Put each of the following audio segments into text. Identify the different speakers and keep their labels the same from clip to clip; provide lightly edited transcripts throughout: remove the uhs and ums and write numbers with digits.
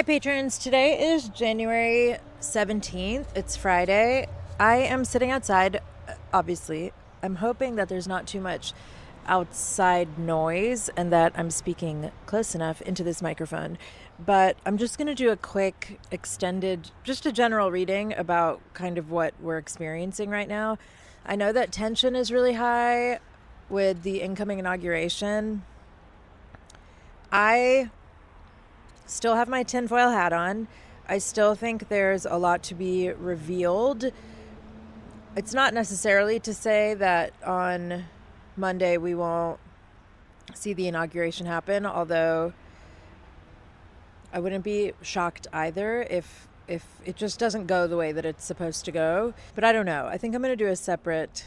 Speaker 1: patrons. Today is January 17th. It's Friday. I am sitting outside, obviously. I'm hoping that there's not too much outside noise and that I'm speaking close enough into this microphone. But I'm just going to do a quick, extended, just a general reading about kind of what we're experiencing right now. I know that tension is really high with the incoming inauguration. I still have my tinfoil hat on. I still think there's a lot to be revealed. It's not necessarily to say that on Monday we won't see the inauguration happen, although I wouldn't be shocked either if it just doesn't go the way that it's supposed to go. But I don't know. I think I'm going to do a separate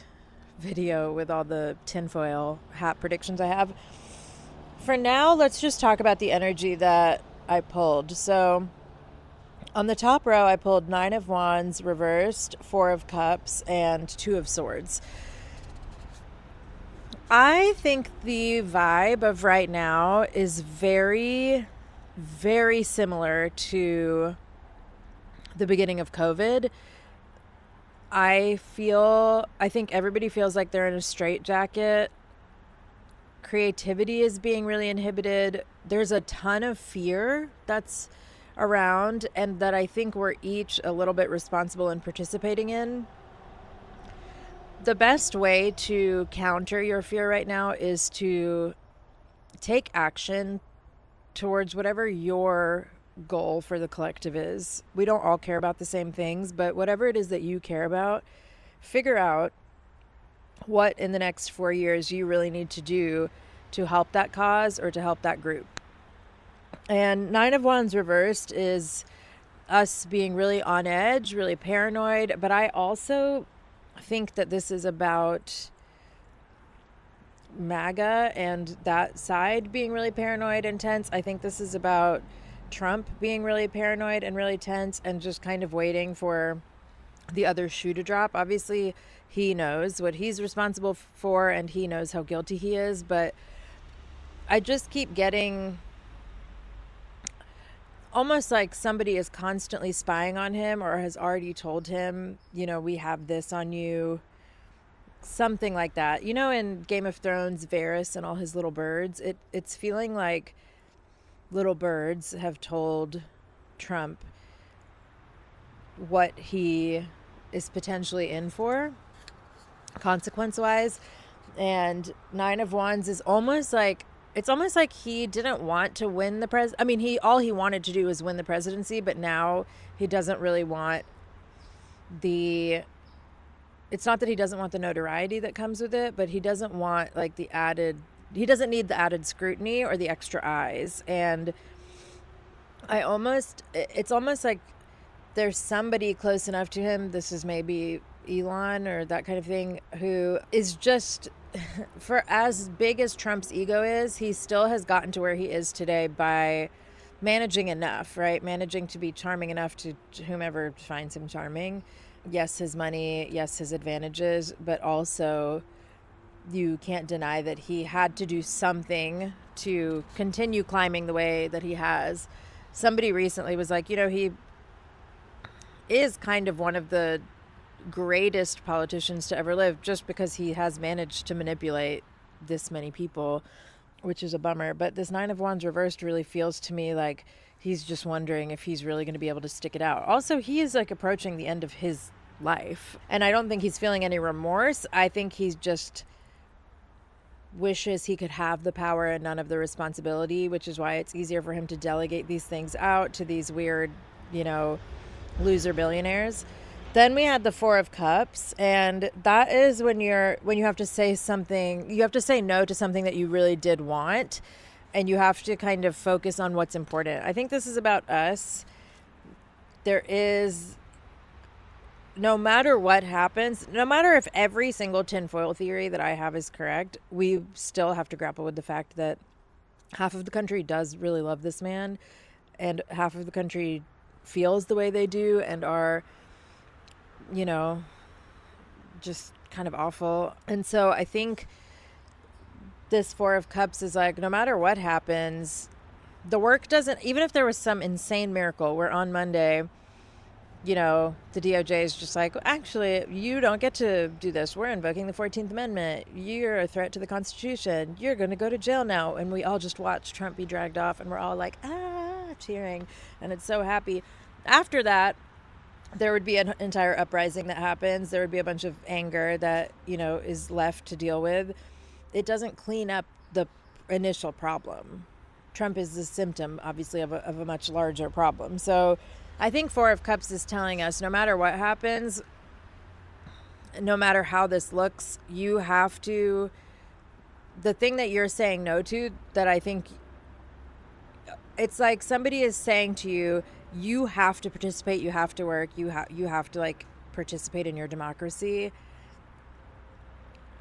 Speaker 1: video with all the tinfoil hat predictions I have. For now, let's just talk about the energy that I pulled. So on the top row, I pulled 9 of Wands reversed, 4 of Cups, and 2 of Swords. I think the vibe of right now is very, very similar to the beginning of COVID. I think everybody feels like they're in a straitjacket. Creativity is being really inhibited. There's a ton of fear that's around and that I think we're each a little bit responsible in participating in. The best way to counter your fear right now is to take action towards whatever your goal for the collective is. We don't all care about the same things, but whatever it is that you care about, figure out what in the next 4 years you really need to do to help that cause or to help that group. And 9 of Wands reversed is us being really on edge, really paranoid. But I also think that this is about MAGA and that side being really paranoid and tense. I think this is about Trump being really paranoid and really tense and just kind of waiting for the other shoe to drop. Obviously, he knows what he's responsible for and he knows how guilty he is. But I just keep getting almost like somebody is constantly spying on him or has already told him, we have this on you. Something like that. In Game of Thrones, Varys and all his little birds, it's feeling like little birds have told Trump what he is potentially in for, consequence-wise. And 9 of Wands is almost like he didn't want to win the all he wanted to do was win the presidency, but now he doesn't really want it's not that he doesn't want the notoriety that comes with it, but he doesn't want he doesn't need the added scrutiny or the extra eyes. And it's almost like there's somebody close enough to him, this is maybe Elon or that kind of thing, who is just, for as big as Trump's ego is, he still has gotten to where he is today by managing enough, right? Managing to be charming enough to whomever finds him charming. Yes, his money, yes, his advantages, but also you can't deny that he had to do something to continue climbing the way that he has. Somebody recently was like, he is kind of one of the greatest politicians to ever live just because he has managed to manipulate this many people, which is a bummer. But this 9 of Wands reversed really feels to me like he's just wondering if he's really going to be able to stick it out. Also, he is approaching the end of his life, and I don't think he's feeling any remorse. I think he's just wishes he could have the power and none of the responsibility, which is why it's easier for him to delegate these things out to these weird, loser billionaires. Then we had the 4 of Cups, and that is when you have to say something, you have to say no to something that you really did want, and you have to kind of focus on what's important. I think this is about us. No matter what happens, no matter if every single tinfoil theory that I have is correct, we still have to grapple with the fact that half of the country does really love this man, and half of the country feels the way they do and are, just kind of awful. And so I think this 4 of Cups is no matter what happens, the work doesn't, even if there was some insane miracle where on Monday, the DOJ is just like, actually, you don't get to do this. We're invoking the 14th Amendment. You're a threat to the Constitution. You're going to go to jail now. And we all just watch Trump be dragged off, and we're all like, cheering. And it's so happy. After that, there would be an entire uprising that happens. There would be a bunch of anger that, is left to deal with. It doesn't clean up the initial problem. Trump is the symptom, obviously, of a much larger problem. So I think Four of Cups is telling us no matter what happens, no matter how this looks, you have to, the thing that you're saying no to, that I think, it's like somebody is saying to you, you have to participate, you have to work, you have to like participate in your democracy,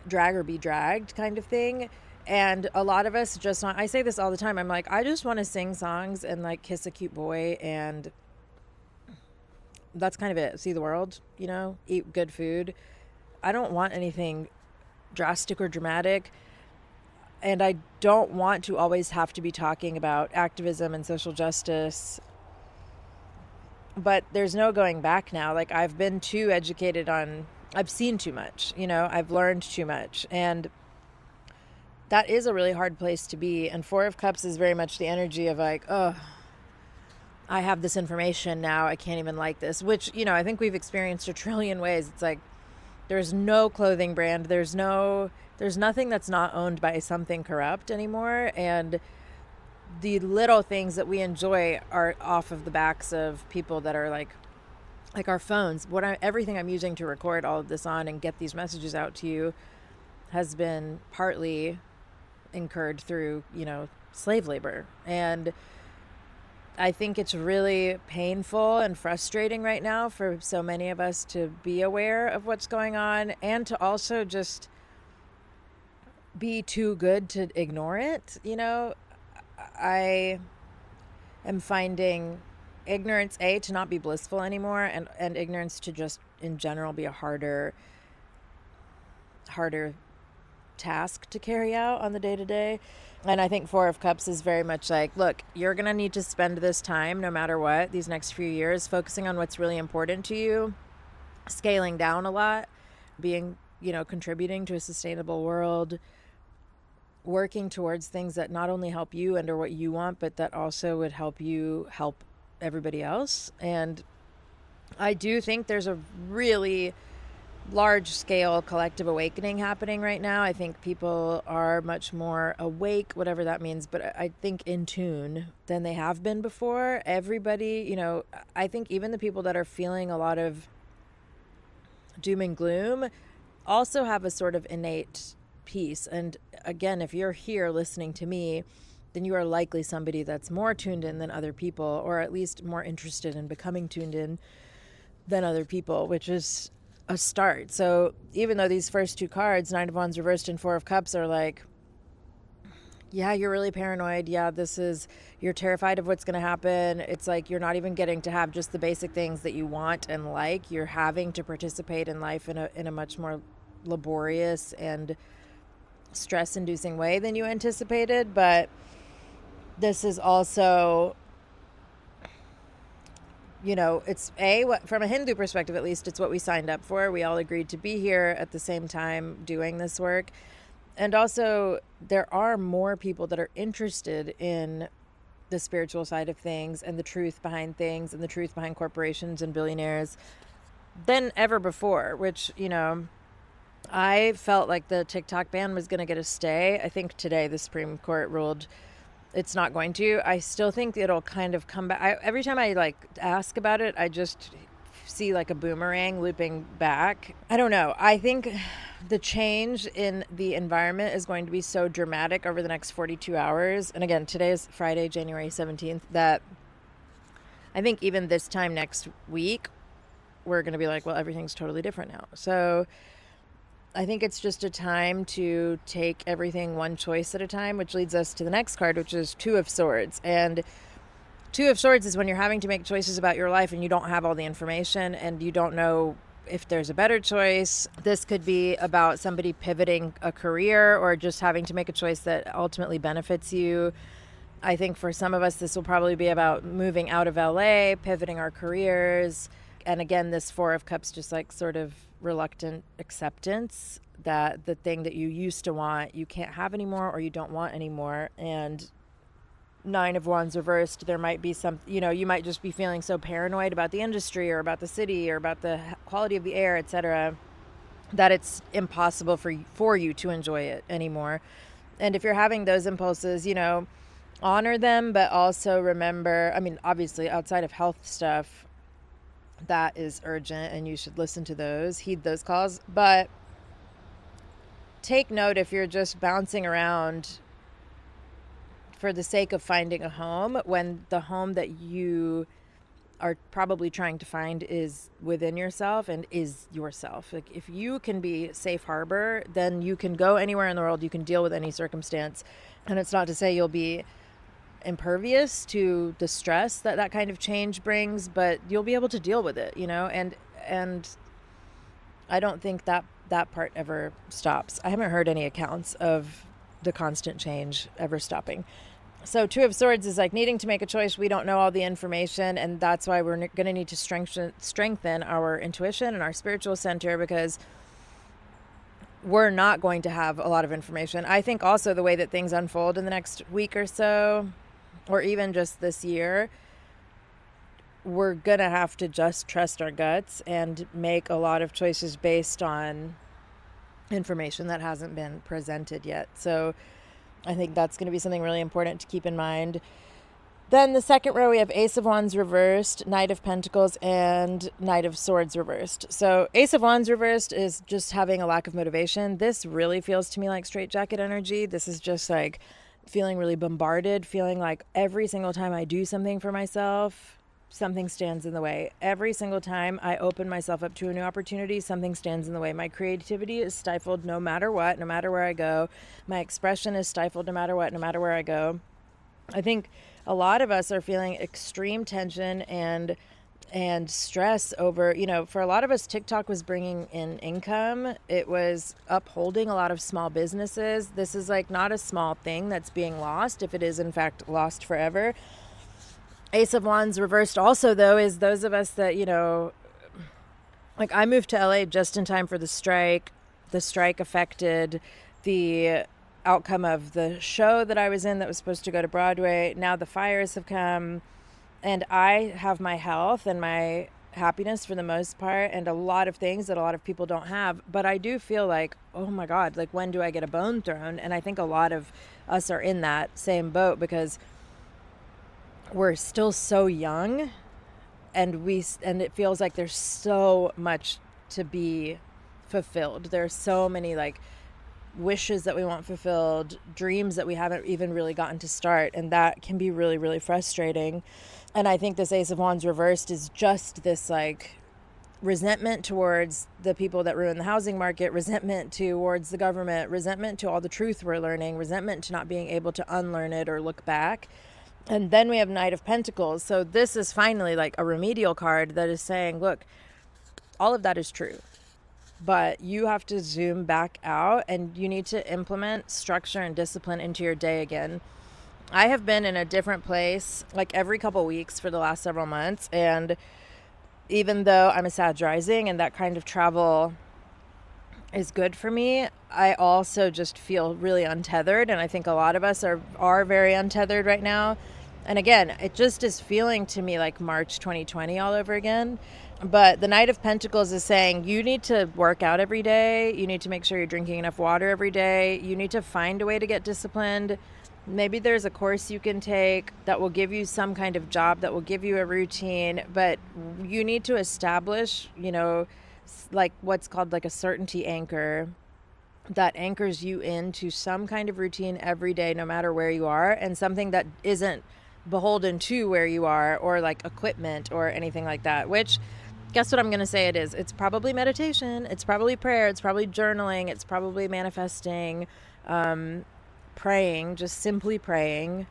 Speaker 1: drag or be dragged kind of thing. And a lot of us just want, I say this all the time, I'm like, I just want to sing songs and like kiss a cute boy, and that's kind of it. See the world, eat good food. I don't want anything drastic or dramatic. And I don't want to always have to be talking about activism and social justice. But there's no going back now. Like, I've been too educated on, I've seen too much, I've learned too much. And that is a really hard place to be. And Four of Cups is very much the energy of like, oh, I have this information now. I can't even like this, which, I think we've experienced a trillion ways. It's like, there's no clothing brand. There's nothing that's not owned by something corrupt anymore. And the little things that we enjoy are off of the backs of people that are like our phones. Everything I'm using to record all of this on and get these messages out to you has been partly incurred through, slave labor. And I think it's really painful and frustrating right now for so many of us to be aware of what's going on, and to also just be too good to ignore it. I am finding ignorance, to not be blissful anymore, and ignorance to just in general be a harder task to carry out on the day-to-day. And I think Four of Cups is very much like, look, you're going to need to spend this time, no matter what, these next few years, focusing on what's really important to you, scaling down a lot, being, contributing to a sustainable world, working towards things that not only help you and or what you want, but that also would help you help everybody else. And I do think there's a really large-scale collective awakening happening right now. I think people are much more awake, whatever that means, but I think in tune than they have been before. Everybody, I think even the people that are feeling a lot of doom and gloom also have a sort of innate peace. And again, if you're here listening to me, then you are likely somebody that's more tuned in than other people, or at least more interested in becoming tuned in than other people, which is a start. So even though these first two cards, Nine of Wands reversed and Four of Cups, are like, yeah, you're really paranoid. Yeah, you're terrified of what's going to happen. It's like you're not even getting to have just the basic things that you want and like. You're having to participate in life in a much more laborious and stress-inducing way than you anticipated. But this is also, it's from a Hindu perspective, at least, it's what we signed up for. We all agreed to be here at the same time doing this work. And also, there are more people that are interested in the spiritual side of things and the truth behind things and the truth behind corporations and billionaires than ever before, which, I felt like the TikTok ban was going to get a stay. I think today the Supreme Court ruled it's not going to. I still think it'll kind of come back. Every time I ask about it, I just see like a boomerang looping back. I don't know. I think the change in the environment is going to be so dramatic over the next 42 hours. And again, today is Friday, January 17th, that I think even this time next week, we're going to be like, well, everything's totally different now. So I think it's just a time to take everything one choice at a time, which leads us to the next card, which is Two of Swords. And Two of Swords is when you're having to make choices about your life and you don't have all the information and you don't know if there's a better choice. This could be about somebody pivoting a career or just having to make a choice that ultimately benefits you. I think for some of us, this will probably be about moving out of LA, pivoting our careers. And again, this Four of Cups, just like sort of reluctant acceptance that the thing that you used to want, you can't have anymore or you don't want anymore. And Nine of Wands reversed, there might be some, you might just be feeling so paranoid about the industry or about the city or about the quality of the air, etc., that it's impossible for you to enjoy it anymore. And if you're having those impulses, honor them, but also remember, obviously outside of health stuff, that is urgent and you should listen to those, heed those calls. But take note if you're just bouncing around for the sake of finding a home, when the home that you are probably trying to find is within yourself and is yourself. Like, if you can be safe harbor, then you can go anywhere in the world, you can deal with any circumstance. And it's not to say you'll be impervious to the stress that kind of change brings, but you'll be able to deal with it, and I don't think that part ever stops. I haven't heard any accounts of the constant change ever stopping. So Two of Swords is like needing to make a choice. We don't know all the information, and that's why we're going to need to strengthen our intuition and our spiritual center, because we're not going to have a lot of information. I think also the way that things unfold in the next week or so, or even just this year, we're going to have to just trust our guts and make a lot of choices based on information that hasn't been presented yet. So I think that's going to be something really important to keep in mind. Then the second row, we have Ace of Wands reversed, Knight of Pentacles, and Knight of Swords reversed. So Ace of Wands reversed is just having a lack of motivation. This really feels to me like straitjacket energy. This is just like feeling really bombarded, feeling like every single time I do something for myself, something stands in the way. Every single time I open myself up to a new opportunity, something stands in the way. My creativity is stifled no matter what, no matter where I go. My expression is stifled no matter what, no matter where I go. I think a lot of us are feeling extreme tension and stress over, for a lot of us, TikTok was bringing in income. It was upholding a lot of small businesses. This is like not a small thing that's being lost, if it is in fact lost forever. Ace of Wands reversed also, though, is those of us that, like I moved to LA just in time for the strike. The strike affected the outcome of the show that I was in that was supposed to go to Broadway. Now the fires have come, and I have my health and my happiness for the most part, and a lot of things that a lot of people don't have. But I do feel like, oh my God, like when do I get a bone thrown? And I think a lot of us are in that same boat, because we're still so young, and it feels like there's so much to be fulfilled. There's so many like wishes that we want fulfilled, dreams that we haven't even really gotten to start, and that can be really, really frustrating. And I think this Ace of Wands reversed is just this like resentment towards the people that ruin the housing market, resentment towards the government, resentment to all the truth we're learning, resentment to not being able to unlearn it or look back. And then we have Knight of Pentacles. So this is finally like a remedial card that is saying, look, all of that is true, but you have to zoom back out and you need to implement structure and discipline into your day again. I have been in a different place like every couple weeks for the last several months. And even though I'm a Sag rising and that kind of travel is good for me, I also just feel really untethered. And I think a lot of us are very untethered right now. And again, it just is feeling to me like March 2020 all over again. But the Knight of Pentacles is saying you need to work out every day. You need to make sure you're drinking enough water every day. You need to find a way to get disciplined. Maybe there's a course you can take that will give you some kind of job, that will give you a routine. But you need to establish, like what's called like a certainty anchor that anchors you into some kind of routine every day, no matter where you are, and something that isn't beholden to where you are or like equipment or anything like that, which guess what I'm going to say it is. It's probably meditation. It's probably prayer. It's probably journaling. It's probably manifesting, praying, just simply praying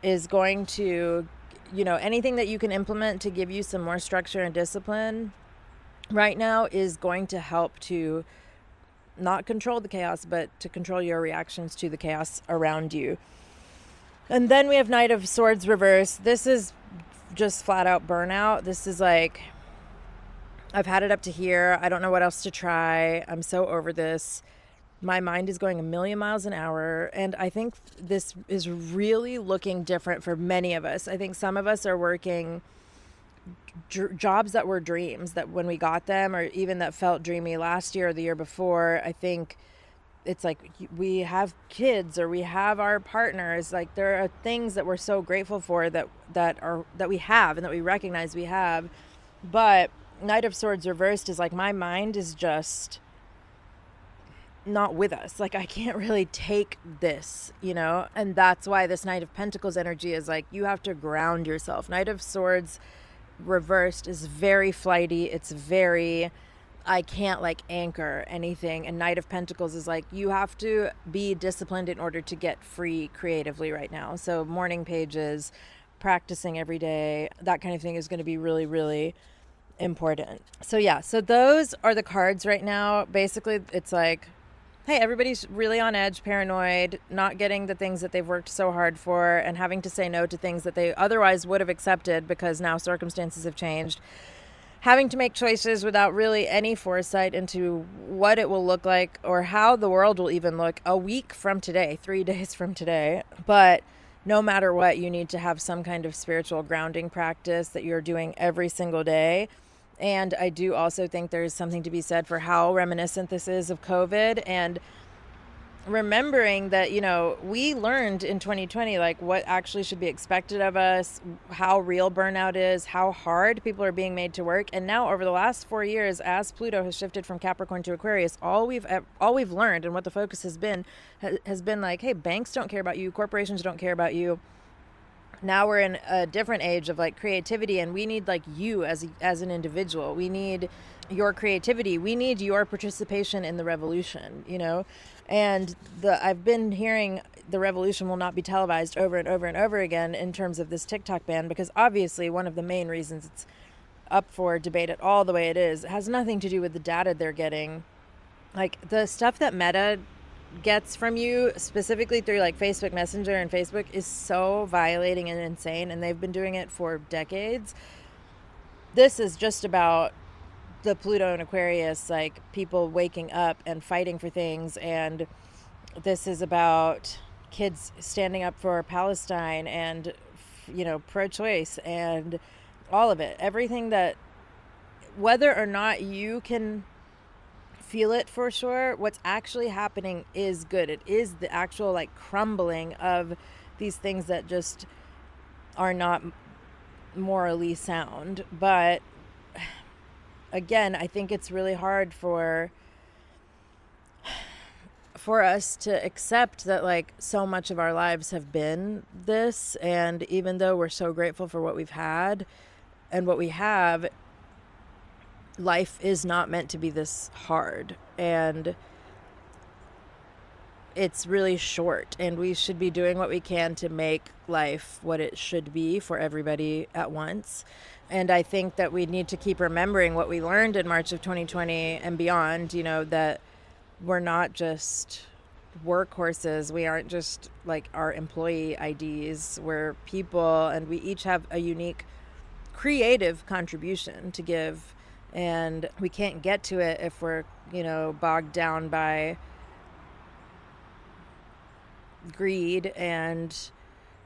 Speaker 1: is going to, anything that you can implement to give you some more structure and discipline right now is going to help to not control the chaos, but to control your reactions to the chaos around you. And then we have Knight of Swords reversed. This is just flat out burnout. This is like, I've had it up to here. I don't know what else to try. I'm so over this. My mind is going a million miles an hour. And I think this is really looking different for many of us. I think some of us are working jobs that were dreams, that when we got them, or even that felt dreamy last year or the year before. I think it's like we have kids or we have our partners. Like there are things that we're so grateful for that we have and that we recognize we have. But Knight of Swords reversed is like, my mind is just not with us. Like I can't really take this, and that's why this Knight of Pentacles energy is like, you have to ground yourself. Knight of Swords reversed is very flighty. It's very, I can't like anchor anything. And Knight of Pentacles is like, you have to be disciplined in order to get free creatively right now. So morning pages, practicing every day, that kind of thing is going to be really, really important. So yeah, so those are the cards right now. Basically, it's like, hey, everybody's really on edge, paranoid, not getting the things that they've worked so hard for, and having to say no to things that they otherwise would have accepted because now circumstances have changed. Having to make choices without really any foresight into what it will look like or how the world will even look a week from today, 3 days from today. But no matter what, you need to have some kind of spiritual grounding practice that you're doing every single day. And I do also think there's something to be said for how reminiscent this is of COVID, and remembering that, we learned in 2020, like what actually should be expected of us, how real burnout is, how hard people are being made to work. And now over the last 4 years, as Pluto has shifted from Capricorn to Aquarius, all we've learned and what the focus has been like, hey, banks don't care about you. Corporations don't care about you. Now we're in a different age of like creativity, and we need like you as an individual. We need your creativity. We need your participation in the revolution, And I've been hearing the revolution will not be televised over and over and over again in terms of this TikTok ban, because obviously one of the main reasons it's up for debate at all the way it is, it has nothing to do with the data they're getting. Like the stuff that Meta gets from you specifically through like Facebook Messenger and Facebook is so violating and insane, and they've been doing it for decades. This is just about the Pluto and Aquarius, like people waking up and fighting for things, and this is about kids standing up for Palestine and pro-choice and all of it, everything that, whether or not you can feel it for sure, what's actually happening is good. It is the actual like crumbling of these things that just are not morally sound. But again, I think it's really hard for us to accept that like so much of our lives have been this, and even though we're so grateful for what we've had and what we have, life is not meant to be this hard, and it's really short, and we should be doing what we can to make life what it should be for everybody at once. And I think that we need to keep remembering what we learned in March of 2020 and beyond, that we're not just workhorses. We aren't just like our employee IDs. We're people, and we each have a unique creative contribution to give. And we can't get to it if we're, bogged down by greed and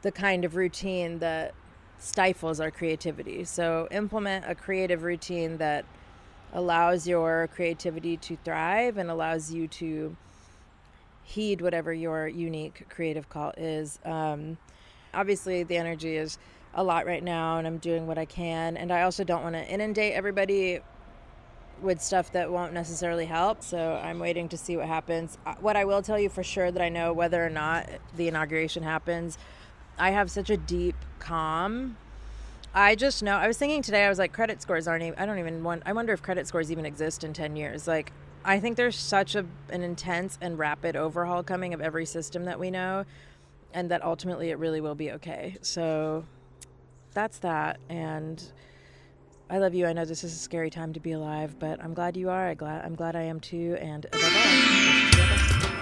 Speaker 1: the kind of routine that stifles our creativity. So implement a creative routine that allows your creativity to thrive and allows you to heed whatever your unique creative call is. Obviously, the energy is a lot right now, and I'm doing what I can. And I also don't want to inundate everybody with stuff that won't necessarily help. So I'm waiting to see what happens. What I will tell you for sure that I know, whether or not the inauguration happens, I have such a deep calm. I just know, I was thinking today, I was like, credit scores aren't even, I wonder if credit scores even exist in 10 years. Like, I think there's such an intense and rapid overhaul coming of every system that we know, and that ultimately it really will be okay. So that's that. And I love you. I know this is a scary time to be alive, but I'm glad you are. I'm glad I am too. And above all,